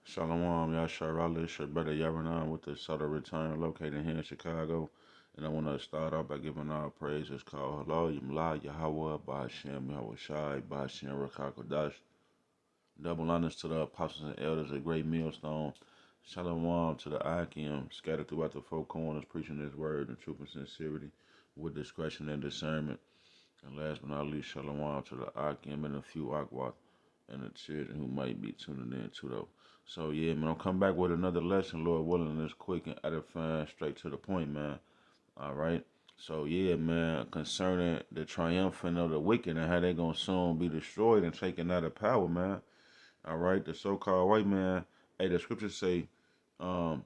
Shalom, Yashar Ali, Shabbat Yavanan with the Sutter Return located here in Chicago. And I want to start off by giving all praises called Hello, Yamla, Yahweh, Ba'ashem, Yahweh Shai, Ba'ashem, Rakakodash. Double honors to the apostles and elders of Great Millstone. Shalom to the Akim, scattered throughout the four corners, preaching his word in truth and sincerity, with discretion and discernment. And last but not least, Shalom to the Akim and a few Akwat and the children who might be tuning in too, though. So yeah, man, I'll come back with another lesson, Lord willing, this quick and edifying, straight to the point, man. All right. So yeah, man, concerning the triumphant of the wicked and how they gonna soon be destroyed and taken out of power, man. All right, the so-called white man. Hey, the scriptures say, um,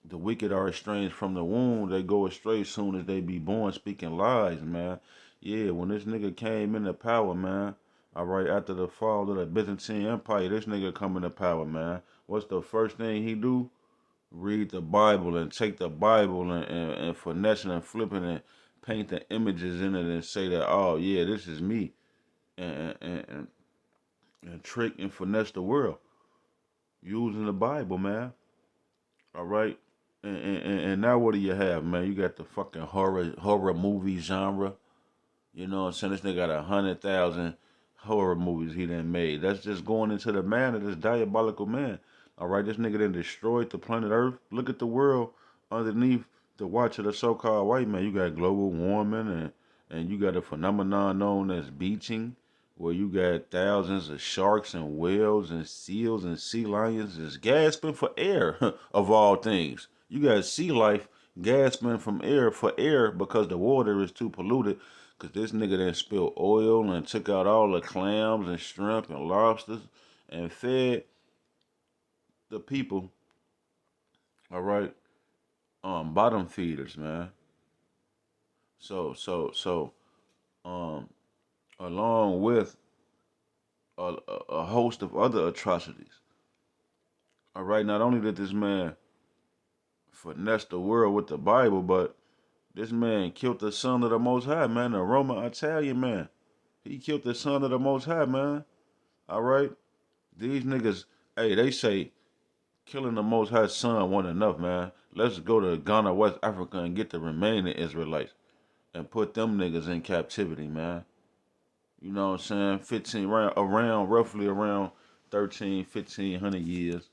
the wicked are estranged from the womb. They go astray soon as they be born, speaking lies, man. Yeah, when this nigga came into power, man. All right, after the fall of the Byzantine Empire, this nigga come into power, man. What's the first thing he do? Read the Bible and take the Bible and finesse it and flip it and paint the images in it and say that, oh yeah, this is me, and trick and finesse the world using the Bible, man. All right. And now what do you have, man? You got the fucking horror movie genre. You know what I'm saying? This nigga got 100,000 horror movies he done made. That's just going into the man of this diabolical man. All right, this nigga done destroyed the planet Earth. Look at the world underneath the watch of the so-called white man. You got global warming and you got a phenomenon known as beaching, where you got thousands of sharks and whales and seals and sea lions is gasping for air, of all things. You got sea life gasping from air for air because the water is too polluted. Cause this nigga done spilled oil and took out all the clams and shrimp and lobsters and fed the people, all right, bottom feeders, man. So, um, along with a host of other atrocities. All right, not only did this man finesse the world with the Bible, but this man killed the son of the Most High, man, the Roman Italian man. He killed the son of the Most High, man. All right, these niggas, hey, they say killing the Most High son wasn't enough, man. Let's go to Ghana, West Africa, and get the remaining Israelites and put them niggas in captivity, man. You know what I'm saying? 15 around roughly around 13, 1500 years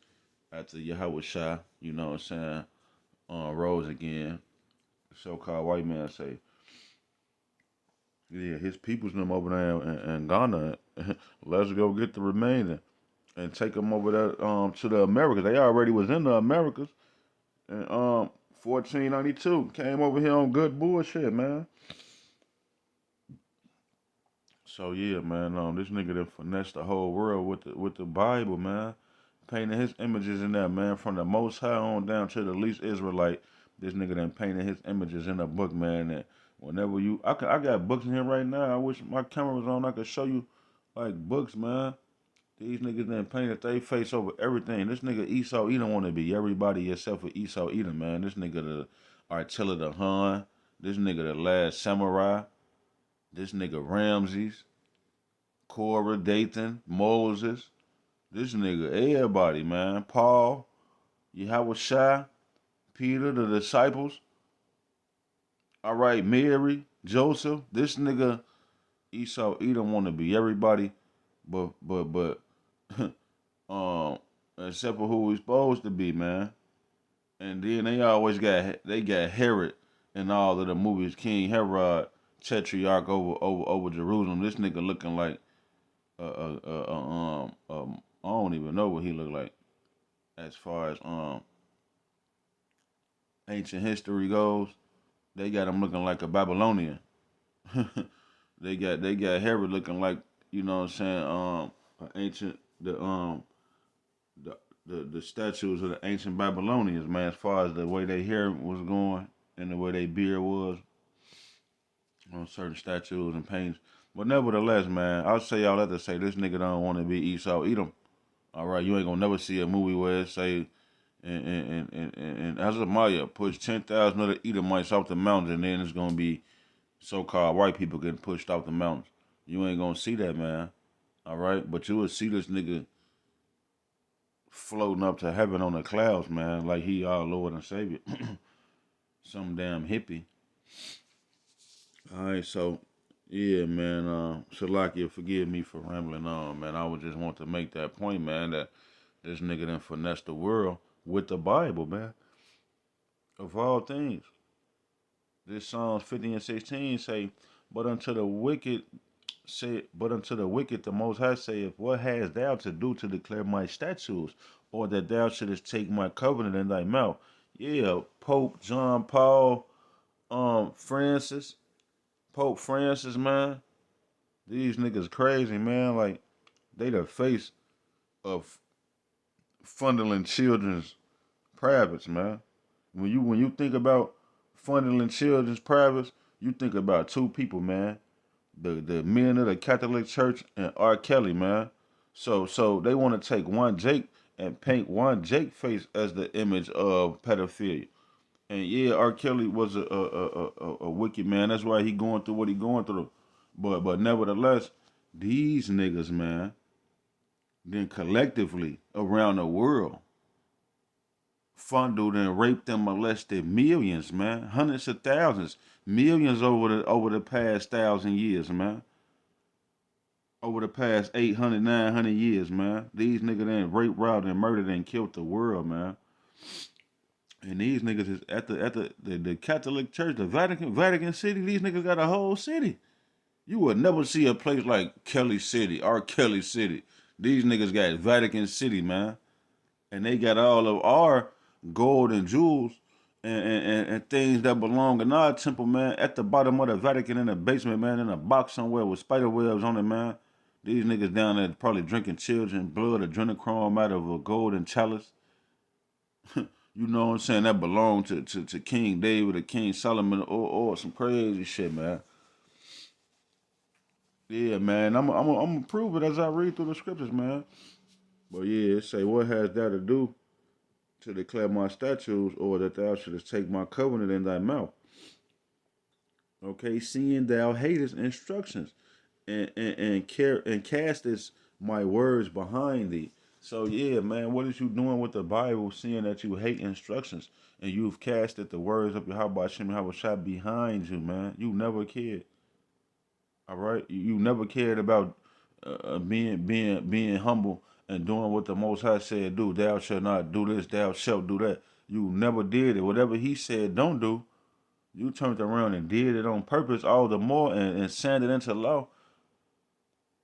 after Yahweh Shah, you know what I'm saying, rose again. The so-called white man say, yeah, his people's them over there in Ghana. Let's go get the remaining and take them over there to the Americas. They already was in the Americas. And 1492 came over here on good bullshit, man. So yeah, man, this nigga done finessed the whole world with the Bible, man. Painting his images in there, man, from the most high on down to the least Israelite. This nigga done painted his images in a book, man. And whenever I got books in here right now. I wish my camera was on. I could show you like books, man. These niggas done painted their face over everything. This nigga Esau Edom want to be everybody except for Esau Edom, man. This nigga the Attila the Hun. This nigga the last samurai. This nigga Ramses, Korah, Dathan, Moses. This nigga everybody, man. Paul, Yahweh Shai, Peter, the disciples. All right, Mary, Joseph. This nigga Esau Edom want to be everybody, but um, except for who we supposed to be, man. And then they got Herod in all of the movies. King Herod, Tetrarch over Jerusalem. This nigga looking like I don't even know what he looked like as far as ancient history goes. They got him looking like a Babylonian. They got Herod looking like, you know what I'm saying, ancient the statues of the ancient Babylonians, man, as far as the way their hair was going and the way their beard was on certain statues and paintings. But nevertheless, man, I'll say all that to say this nigga don't want to be Esau Edom. All right, you ain't gonna never see a movie where it say and Azariah pushed 10,000 other Edomites off the mountains, and then it's gonna be so-called white people getting pushed off the mountains. You ain't gonna see that, man. All right, but you will see this nigga floating up to heaven on the clouds, man, like he our Lord and Savior. Some damn hippie. All right, so yeah, man. Shalakia, forgive me for rambling on, man. I would just want to make that point, man, that this nigga done finessed the world with the Bible, man. Of all things, this Psalms 50 and 16 say, "But unto the wicked but unto the wicked the Most High saith, What hast thou to do to declare my statutes, or that thou shouldest take my covenant in thy mouth?" Yeah, Pope John Paul, Francis, Pope Francis, man. These niggas crazy, man. Like they the face of funding children's privates, man. When you think about funding children's privates, you think about two people, man. The men of the Catholic Church and R. Kelly, man. So they want to take one Jake and paint one Jake face as the image of pedophilia. And yeah, R. Kelly was a wicked man. That's why he going through what he going through. But nevertheless, these niggas, man, then collectively around the world fondled and raped and molested millions, man, hundreds of thousands, millions over the past 1,000 years, man. Over the past 800, 900 years, man. These niggas done raped, robbed, and murdered and killed the world, man. And these niggas is at the Catholic Church, the Vatican City. These niggas got a whole city. You would never see a place like Kelly City, R. Kelly City. These niggas got Vatican City, man. And they got all of our gold and jewels and things that belong in our temple, man, at the bottom of the Vatican in the basement, man, in a box somewhere with spider webs on it, man. These niggas down there probably drinking children blood, adrenochrome out of a golden chalice. You know what I'm saying? That belonged to King David or King Solomon or some crazy shit, man. Yeah, man. I'm gonna prove it as I read through the scriptures, man. But yeah, it say, what has that to do to declare my statutes, or that thou shouldest take my covenant in thy mouth? Okay, seeing thou hatest instructions and castest my words behind thee. So yeah, man, what is you doing with the Bible, seeing that you hate instructions and you've casted the words of Yahweh Shem Yahweh behind you, man? You never cared. All right, you never cared about being humble and doing what the Most High said do. Thou shalt not do this. Thou shalt do that. You never did it. Whatever He said don't do, you turned around and did it on purpose all the more and signed it into law.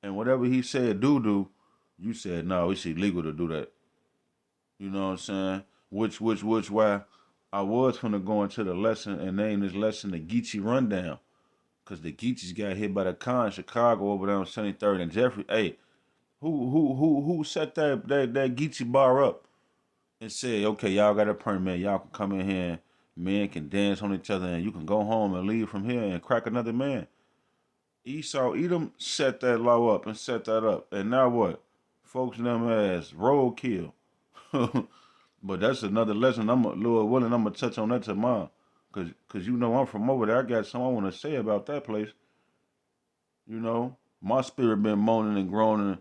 And whatever He said do, you said no. It's illegal to do that. You know what I'm saying? Which why I was gonna go into the lesson and name this lesson the Geechee Rundown. Cause the Geechees got hit by the car in Chicago over there on 73rd and Jeffrey. Hey, who set that Geechee bar up and said, okay, y'all got a permit, y'all can come in here and men can dance on each other and you can go home and leave from here and crack another man. Esau Edom set that law up and set that up. And now what? Folks in them as roadkill. But that's another lesson. Lord willing, I'm gonna touch on that tomorrow. Cause you know I'm from over there. I got something I wanna say about that place. You know, my spirit been moaning and groaning,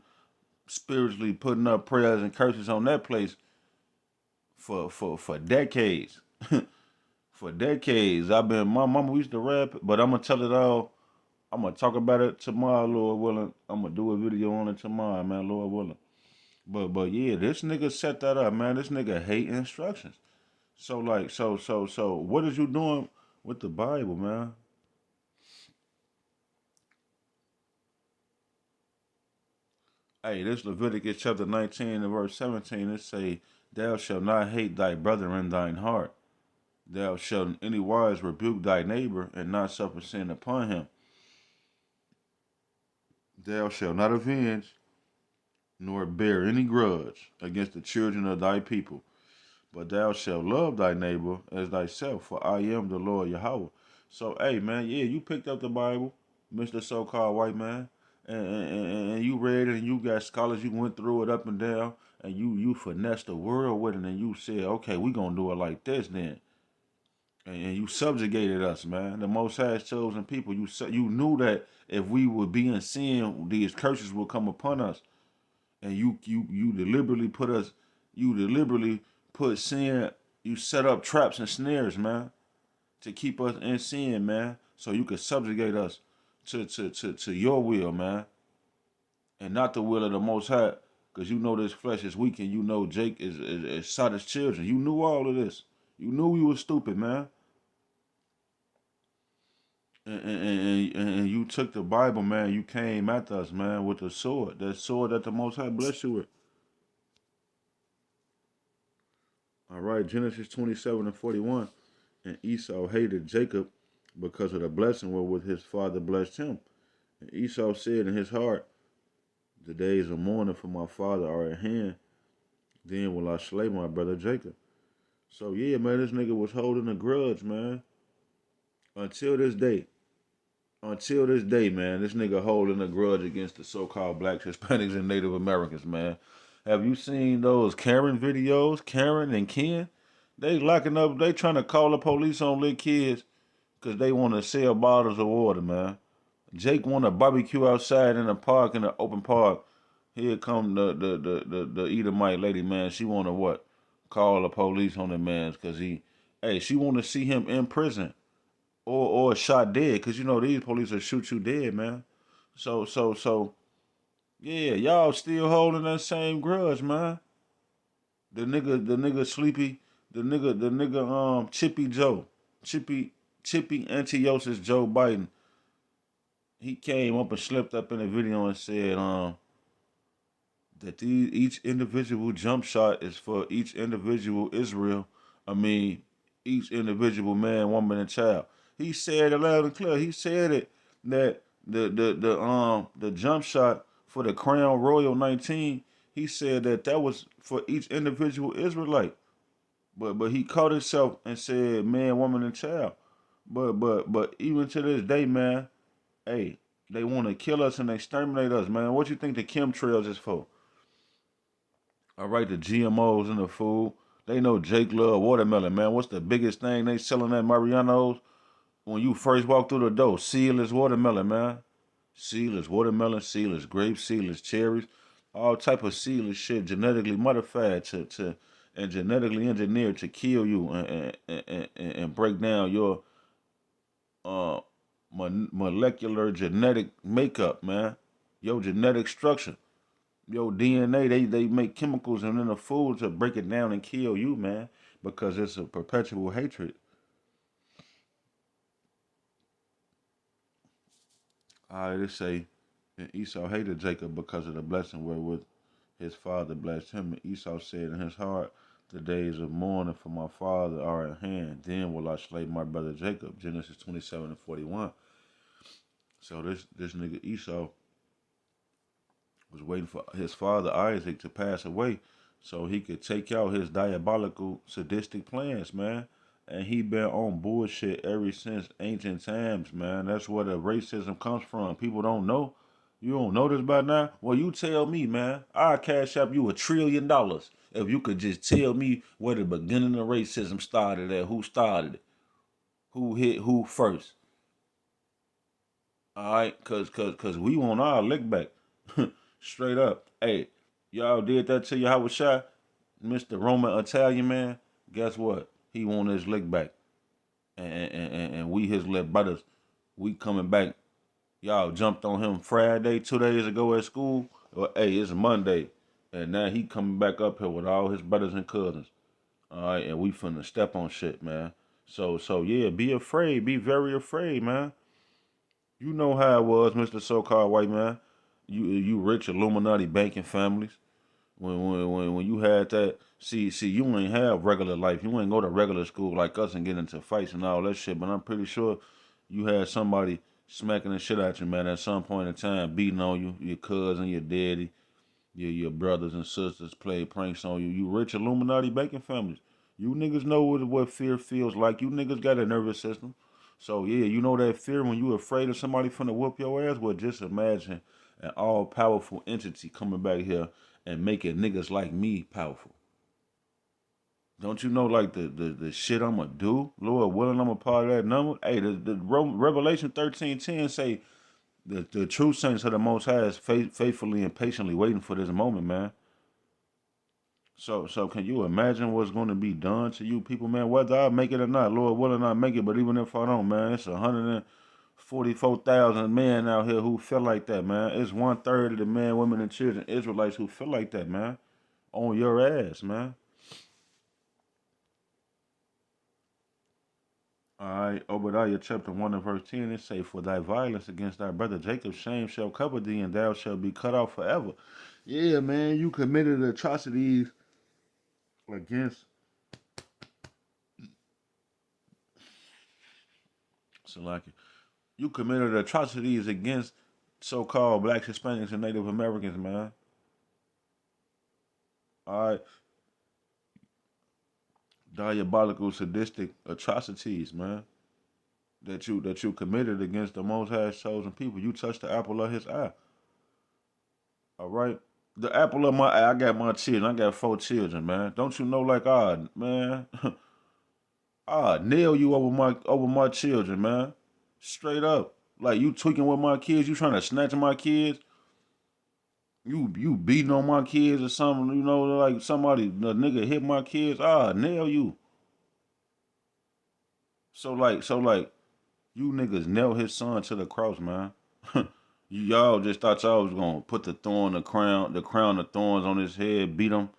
spiritually putting up prayers and curses on that place for decades. For decades, my mama used to rap, but I'm gonna tell it all. I'm gonna talk about it tomorrow, Lord willing. I'm gonna do a video on it tomorrow, man, Lord willing. But yeah, this nigga set that up, man. This nigga hate instructions. So like, so, what is you doing with the Bible, man? Hey, this Leviticus chapter 19 and verse 17, it say, Thou shalt not hate thy brother in thine heart. Thou shalt in any wise rebuke thy neighbor and not suffer sin upon him. Thou shalt not avenge nor bear any grudge against the children of thy people, but thou shalt love thy neighbor as thyself, for I am the Lord Yahweh. So, hey, man, yeah, you picked up the Bible, Mr. So-called white man, and you read it, and you got scholars, you went through it up and down, and you finessed the world with it, and you said, okay, we gonna do it like this then. And you subjugated us, man. The Most High's chosen people. You knew that if we would be in sin, these curses would come upon us, and you deliberately put us, You deliberately put sin, you set up traps and snares, man, to keep us in sin, man, so you could subjugate us to your will, man, and not the will of the Most High, because you know this flesh is weak, and you know Jake is Sodom's children. You knew all of this. You knew we were stupid, man. And you took the Bible, man. You came at us, man, with the sword. That sword that the Most High bless you with. All right, Genesis 27:41. And Esau hated Jacob because of the blessing wherewith his father blessed him. And Esau said in his heart, the days of mourning for my father are at hand. Then will I slay my brother Jacob. So yeah, man, this nigga was holding a grudge, man. Until this day. Until this day, man, this nigga holding a grudge against the so-called blacks, Hispanics, and Native Americans, man. Have you seen those Karen videos? Karen and Ken? They locking up, they trying to call the police on little kids because they want to sell bottles of water, man. Jake want to barbecue outside in a park, in an open park. Here come the Edomite lady, man. She want to what? Call the police on the man because she want to see him in prison or shot dead because you know these police will shoot you dead, man. So yeah, y'all still holding that same grudge, man. The nigga sleepy, the nigga Chippy Joe, Chippy Antiochus Joe Biden. He came up and slipped up in the video and said that each individual jump shot is for each individual Israel. I mean, each individual man, woman, and child. He said it loud and clear. He said it that the jump shot for the Crown Royal 19. He said that was for each individual Israelite. But he caught himself and said man, woman, and child. But even to this day, man, hey, they want to kill us and exterminate us, man. What you think the chemtrails is for? All right, the GMOs in the food. They know Jake love watermelon, man. What's the biggest thing they selling at Mariano's when you first walk through the door? Seedless watermelon, man. Seedless watermelon, seedless grapes, seedless cherries, all type of seedless shit, genetically modified to and genetically engineered to kill you and break down your uh molecular genetic makeup, man. Your genetic structure. Your DNA, they make chemicals in the food to break it down and kill you, man, because it's a perpetual hatred. I just say, and Esau hated Jacob because of the blessing wherewith his father blessed him. And Esau said in his heart, the days of mourning for my father are at hand. Then will I slay my brother Jacob. Genesis 27:41. So this nigga Esau was waiting for his father Isaac to pass away so he could take out his diabolical sadistic plans, man. And he been on bullshit ever since ancient times, man. That's where the racism comes from. People don't know. You don't know this by now? Well, you tell me, man. I'll cash up you $1 trillion if you could just tell me where the beginning of racism started at, who started it, who hit who first. All right, cause we want our lick back. Straight up. Hey, y'all did that to your Howard Shot, Mr. Roman Italian man. Guess what? He want his lick back. And we his little brothers. We coming back. Y'all jumped on him Friday, 2 days ago at school. Well, hey, it's Monday. And now he coming back up here with all his brothers and cousins. All right, and we finna step on shit, man. So yeah, be afraid. Be very afraid, man. You know how it was, Mr. So-called white man. You rich Illuminati banking families. When you had that, see, you ain't have regular life. You ain't go to regular school like us and get into fights and all that shit. But I'm pretty sure you had somebody smacking the shit out you, man, at some point in time, beating on you, your cousin, your daddy, your brothers and sisters played pranks on you. You rich Illuminati banking families. You niggas know what fear feels like. You niggas got a nervous system. So yeah, you know that fear when you afraid of somebody finna whoop your ass. Well, just imagine an all powerful entity coming back here and making niggas like me powerful. Don't you know like the shit I'ma do? Lord willing, I'm a part of that number. Hey, the Revelation 13:10 say the true saints of the Most High is faithfully and patiently waiting for this moment, man. So can you imagine what's going to be done to you people, man? Whether I make it or not, Lord willing, I make it. But even if I don't, man, it's 144,000 men out here who feel like that, man. It's 1/3 of the men, women, and children, Israelites, who feel like that, man. On your ass, man. All right, Obadiah chapter 1 and verse 10, it say, "For thy violence against thy brother Jacob's shame shall cover thee, and thou shalt be cut off forever." Yeah, man, you committed atrocities against Salaki. You committed atrocities against so-called blacks, Hispanics, and Native Americans, man. All right, diabolical, sadistic atrocities, man. That you committed against the Most High's chosen people. You touched the apple of His eye. All right. The apple of my eye. I got my children. I got 4 children, man. Don't you know, like, man, nail you over my children, man. Straight up. Like you tweaking with my kids. You trying to snatch my kids. You beating on my kids or something. You know, like somebody, the nigga hit my kids. Nail you. So like, you niggas nail his son to the cross, man. Y'all just thought y'all was gonna put the crown of thorns on his head, beat him,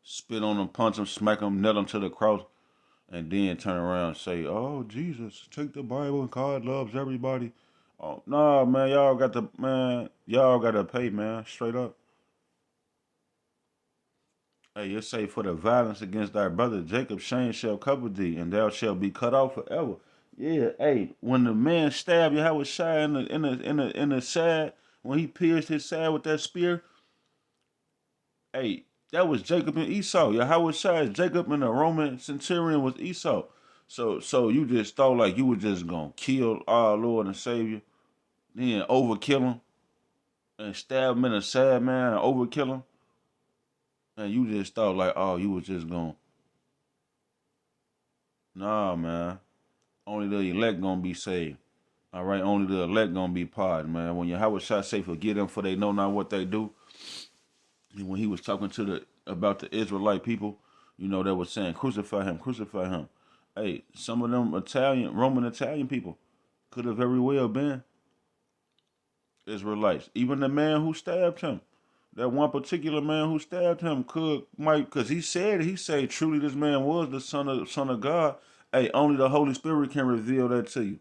spit on him, punch him, smack him, nail him to the cross, and then turn around and say, "Oh, Jesus, take the Bible and God loves everybody." Oh, nah, man, y'all got to pay, man, straight up. Hey, it say, "For the violence against thy brother Jacob, shame shall cover thee, and thou shalt be cut off forever." Yeah, hey, when the man stabbed Yahweh Shai in the side, when he pierced his side with that spear, hey, that was Jacob and Esau. Yahweh Shai is Jacob, and the Roman centurion was Esau. So you just thought like you were just gonna kill our Lord and Savior, then overkill him and stab him in the side, man, and overkill him, and you just thought like, oh, you was just gonna, nah, man. Only the elect gonna be saved. All right, only the elect gonna be pardoned, man. When Yahweh Shai say, "Forgive them, for they know not what they do," and when he was talking to the about the Israelite people, that was saying, "Crucify him, crucify him." Hey, some of them Roman Italian people could have very well been Israelites. Even the man who stabbed him, that one particular man who stabbed him, because he said, truly this man was the son of God. Hey, only the Holy Spirit can reveal that to you.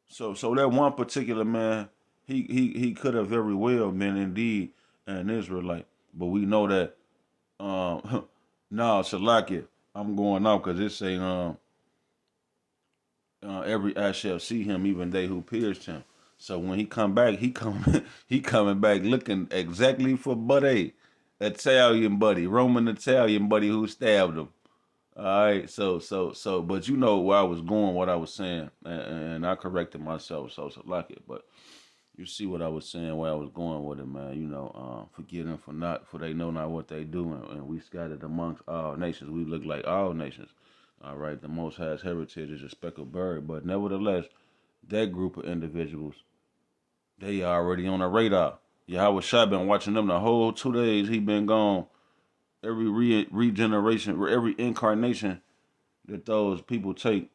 So that one particular man, he could have very well been indeed an Israelite, but we know that no, Salakia, I'm going off because it say every eye shall see him, even they who pierced him. So when he come back, he coming back looking exactly for Buddy, Italian buddy, Roman Italian buddy who stabbed him. All right, so, but you know where I was going, what I was saying, and I corrected myself, so like it. But you see what I was saying, where I was going with it, man. Forgive them for they know not what they do, and we scattered amongst all nations. We look like all nations. All right, the Most High's heritage is a speckled bird, but nevertheless, that group of individuals, they already on the radar. Yahweh Shai been watching them the whole 2 days. He been gone. Every regeneration, every incarnation that those people take,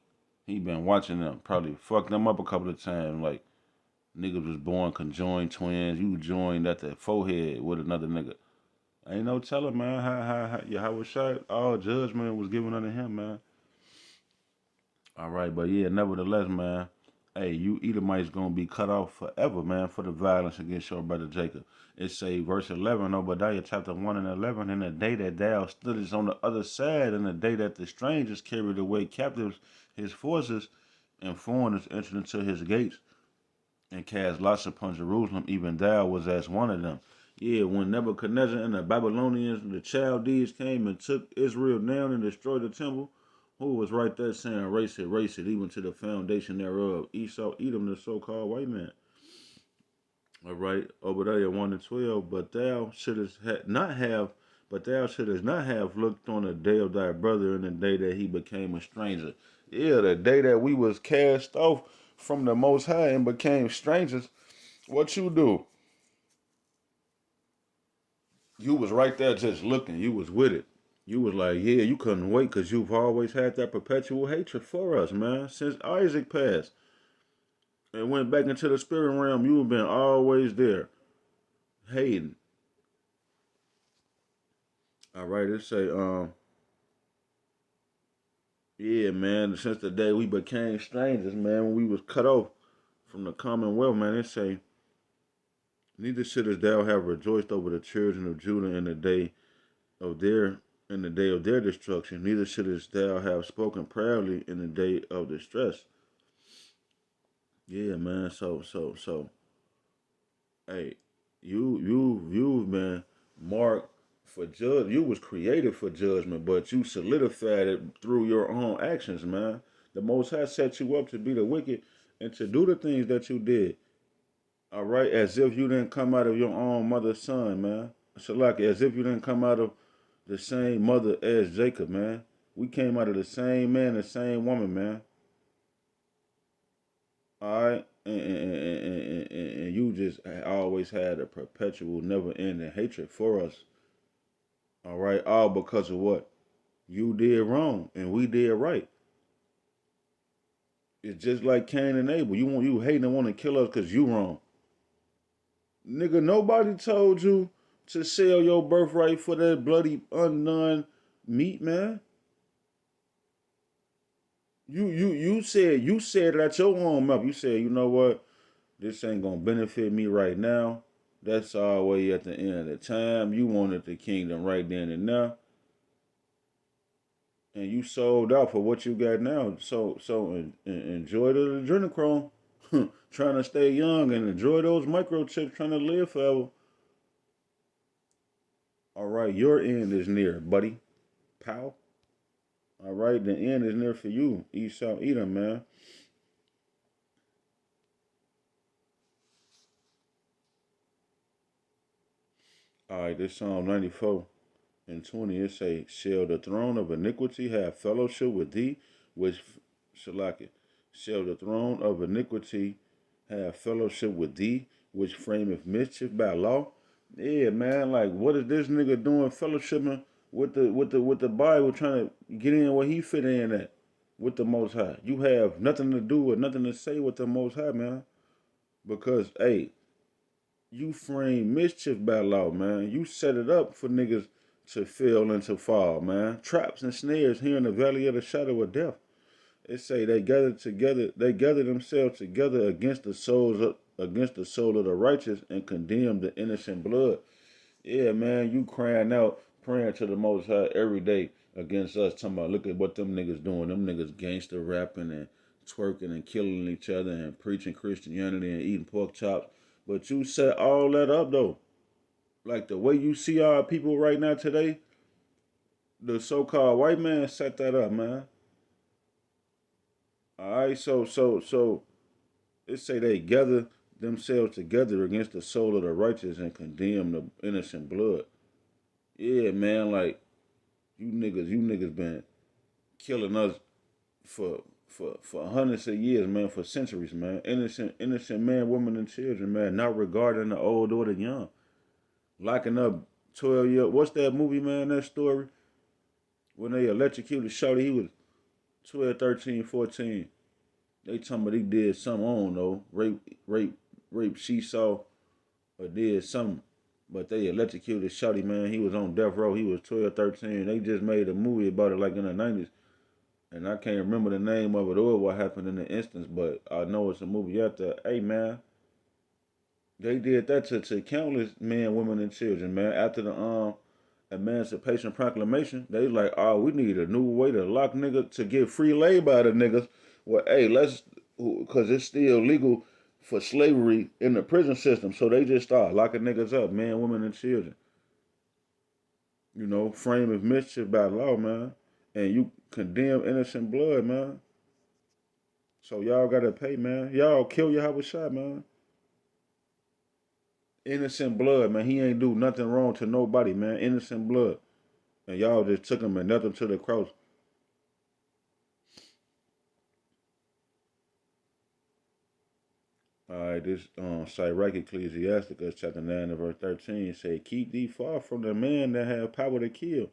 he been watching them. Probably fucked them up a couple of times. Like niggas was born conjoined twins. You joined at the forehead with another nigga. Ain't no telling, man. How was shot? All judgment was given unto him, man. All right, but yeah, nevertheless, man. Hey, you Edomites gonna be cut off forever, man, for the violence against your brother Jacob. It say verse 11, Obadiah chapter 1 and 11, in the day that thou stoodest on the other side, in the day that the strangers carried away captives his forces, and foreigners entered into his gates, and cast lots upon Jerusalem, even thou was as one of them. Yeah, when Nebuchadnezzar and the Babylonians and the Chaldees came and took Israel down and destroyed the temple, who was right there saying, race it, even to the foundation thereof? Esau, Edom, the so-called white man. All right, Obadiah 1 and 12, but thou shouldest not have looked on the day of thy brother in the day that he became a stranger. Yeah, the day that we was cast off from the Most High and became strangers. What you do? You was right there just looking. You was with it. You was like, yeah, you couldn't wait because you've always had that perpetual hatred for us, man. Since Isaac passed and went back into the spirit realm, you've been always there, hating. All right, it say, yeah, man, since the day we became strangers, man, when we was cut off from the commonwealth, man, it say, neither shouldest thou have rejoiced over the children of Judah of their in the day of their destruction, neither shouldest thou have spoken proudly in the day of distress. Yeah, man. So, hey, you've been marked for judge. You was created for judgment, but you solidified it through your own actions, man. The Most High set you up to be the wicked and to do the things that you did. All right, as if you didn't come out of your own mother's son, man. So like as if you didn't come out of the same mother as Jacob, man. We came out of the same man, the same woman, man. All right, and you just always had a perpetual, never-ending hatred for us. All right, all because of what you did wrong and we did right. It's just like Cain and Abel. You hating and want to kill us because you wrong, nigga. Nobody told you to sell your birthright for that bloody undone meat, man. You said it at your own mouth. You said, you know what? This ain't gonna benefit me right now. That's always at the end of the time. You wanted the kingdom right then and now, and you sold out for what you got now. Enjoy the adrenochrome, trying to stay young and enjoy those microchips, trying to live forever. All right, your end is near, buddy, pal. All right, the end is near for you, Esau Edom, man. All right, this Psalm 94 and 20, it say, shall the throne of iniquity have fellowship with thee, which, Shalaki, shall the throne of iniquity have fellowship with thee, which frameth mischief by law? Yeah, man, like, what is this nigga doing fellowshipping with the Bible, trying to get in where he fit in at, with the Most High? You have nothing to do with, nothing to say with the Most High, man, because, hey, you frame mischief by law, man. You set it up for niggas to fail and to fall, man. Traps and snares here in the valley of the shadow of death. It say they gather themselves together against the soul of the righteous and condemn the innocent blood. Yeah, man, you crying out, praying to the Most High every day against us, talking about look at what them niggas doing. Them niggas gangster rapping and twerking and killing each other and preaching Christianity and eating pork chops. But you set all that up though. Like the way you see our people right now today, the so-called white man set that up, man. All right, so it say they gather themselves together against the soul of the righteous and condemn the innocent blood. Yeah, man, like you niggas been killing us for hundreds of years, man, for centuries, man. Innocent man, women, and children, man, not regarding the old or the young. Locking up 12 year. What's that movie, man? That story when they electrocuted Shorty, he was 12, 13, 14. They talking about he did something, I don't know, rape she saw or did something. But they electrocuted Shorty, man. He was on death row. He was 12, 13. They just made a movie about it like in the 90s. And I can't remember the name of it or what happened in the instance, but I know it's a movie out there. Hey, man, they did that to countless men, women, and children, man. After the Emancipation Proclamation, they like, oh, we need a new way to lock niggas to get free labor out of niggas. Well, hey, let's, because it's still legal for slavery in the prison system. So they just start locking niggas up, men, women, and children. You know, frame of mischief by law, man. And you condemn innocent blood, man. So y'all gotta pay, man. Y'all kill your Yahweh shot, man. Innocent blood, man. He ain't do nothing wrong to nobody, man. Innocent blood. And y'all just took him and nailed him to the cross. All right, this Sirach Ecclesiasticus chapter 9 and verse 13 say, "Keep thee far from the man that have power to kill,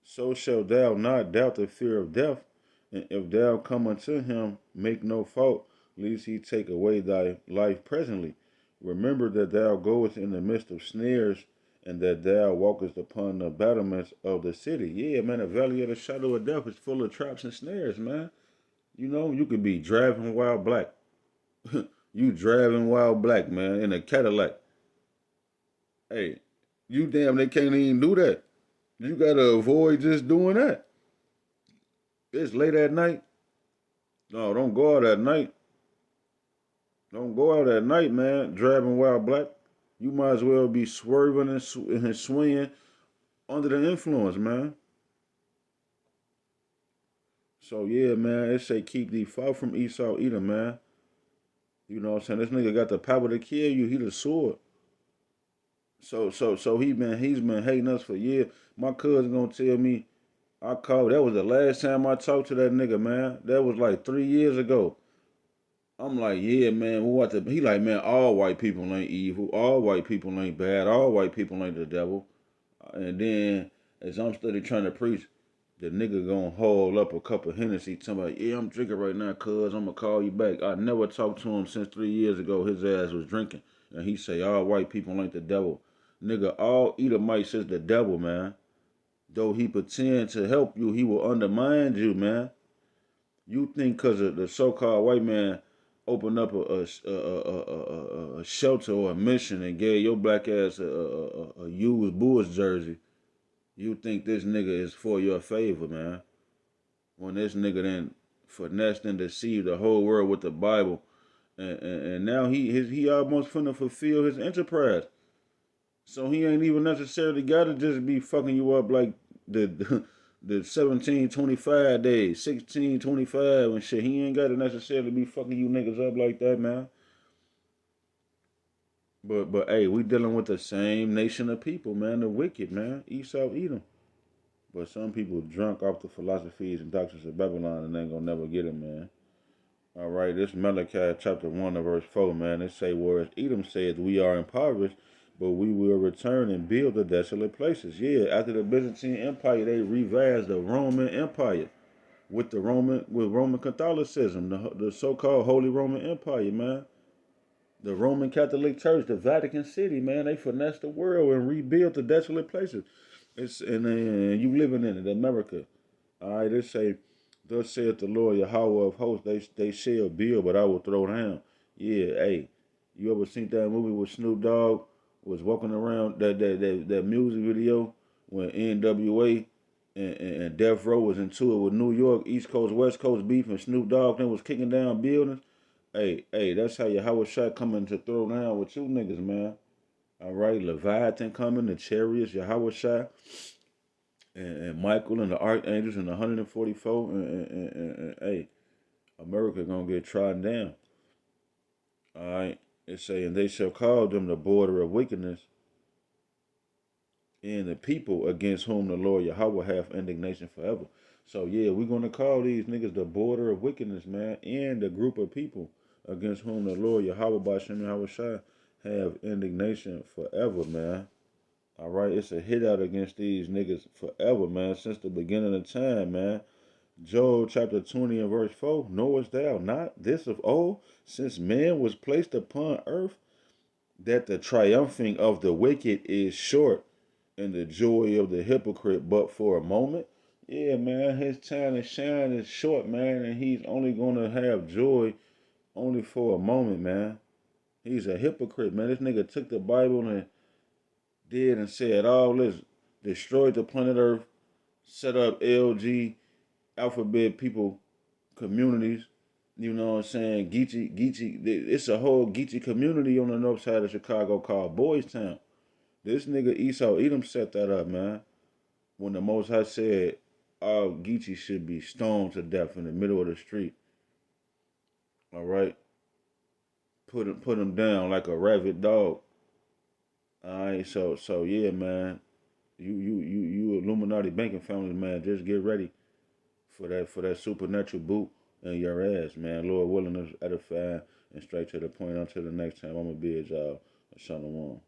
so shalt thou not doubt the fear of death. And if thou come unto him, make no fault, lest he take away thy life presently. Remember that thou goest in the midst of snares, and that thou walkest upon the battlements of the city." Yeah, man, the valley of the shadow of death is full of traps and snares, man. You know, you could be driving while black. You driving while black, man, in a Cadillac. Hey, you damn, they can't even do that. You gotta avoid just doing that. It's late at night. No, don't go out at night. Don't go out at night, man. Driving while black. You might as well be swerving and swinging under the influence, man. So yeah, man, it say keep thee far from Esau Edom, man. You know what I'm saying? This nigga got the power to kill you. He the sword. So he's been hating us for years. My cousin gonna tell me I called. That was the last time I talked to that nigga, man. That was like 3 years ago. I'm like, yeah, man. What the? He like, man. All white people ain't evil. All white people ain't bad. All white people ain't the devil. And then as I'm steady trying to preach, the nigga gonna hold up a cup of Hennessy. Talking about, yeah, I'm drinking right now, cuz I'm gonna call you back. I never talked to him since 3 years ago. His ass was drinking, and he say all white people ain't the devil. Nigga, all Edomites is the devil, man. Though he pretend to help you, he will undermine you, man. You think because of the so-called white man opened up a shelter or a mission and gave your black ass a used Bulls jersey, you think this nigga is for your favor, man. When this nigga then finessed and deceived the whole world with the Bible, and now he almost finna fulfill his enterprise. So he ain't even necessarily gotta just be fucking you up like the 1725 days, 1625 and shit. He ain't gotta necessarily be fucking you niggas up like that, man. But hey, we dealing with the same nation of people, man. The wicked, man. Esau, Edom. But some people drunk off the philosophies and doctrines of Babylon and ain't gonna never get it, man. All right, this Malachi chapter 1 and verse 4, man. It say, whereas Edom says, we are impoverished, but we will return and build the desolate places. Yeah, after the Byzantine Empire, they revised the Roman Empire with Roman Catholicism, the so-called Holy Roman Empire, man. The Roman Catholic Church, the Vatican City, man. They finessed the world and rebuilt the desolate places. And you living in it, America. All right, they say, thus saith the Lord Yahweh of hosts, they shall build, but I will throw down. Yeah, hey, you ever seen that movie with Snoop Dogg was walking around that music video when NWA and Death Row was into it with New York, East Coast, West Coast beef, and Snoop Dogg then was kicking down buildings? Hey, that's how Yahweh Shai coming to throw down with you niggas, man. All right, Leviathan coming, the chariots, Yahweh Shai and Michael and the archangels and the 144 and hey, America gonna get trodden down. All right, it's saying they shall call them the border of wickedness and the people against whom the Lord Yahweh hath indignation forever. So yeah, we're gonna call these niggas the border of wickedness, man, and the group of people against whom the Lord Yahweh Bashem Yahweh Shai have indignation forever, man. All right, it's a hit out against these niggas forever, man, since the beginning of time, man. Job chapter 20 and verse 4, knowest thou not this of old, since man was placed upon earth, that the triumphing of the wicked is short, and the joy of the hypocrite but for a moment? Yeah, man, his time to shine is short, man, and he's only gonna have joy only for a moment, man. He's a hypocrite, man. This nigga took the Bible and did and said all this, destroyed the planet Earth, set up LG, alphabet people, communities. You know what I'm saying? Geechee. It's a whole Geechee community on the north side of Chicago called Boys Town. This nigga Esau Edom set that up, man. When the Most High said all Geechee should be stoned to death in the middle of the street. All right, put him down like a rabid dog. All right, so yeah, man. You Illuminati banking family, man. Just get ready for that supernatural boot in your ass, man. Lord willing, is edifying and straight to the point. Until the next time, I'm gonna be at y'all. Shalom.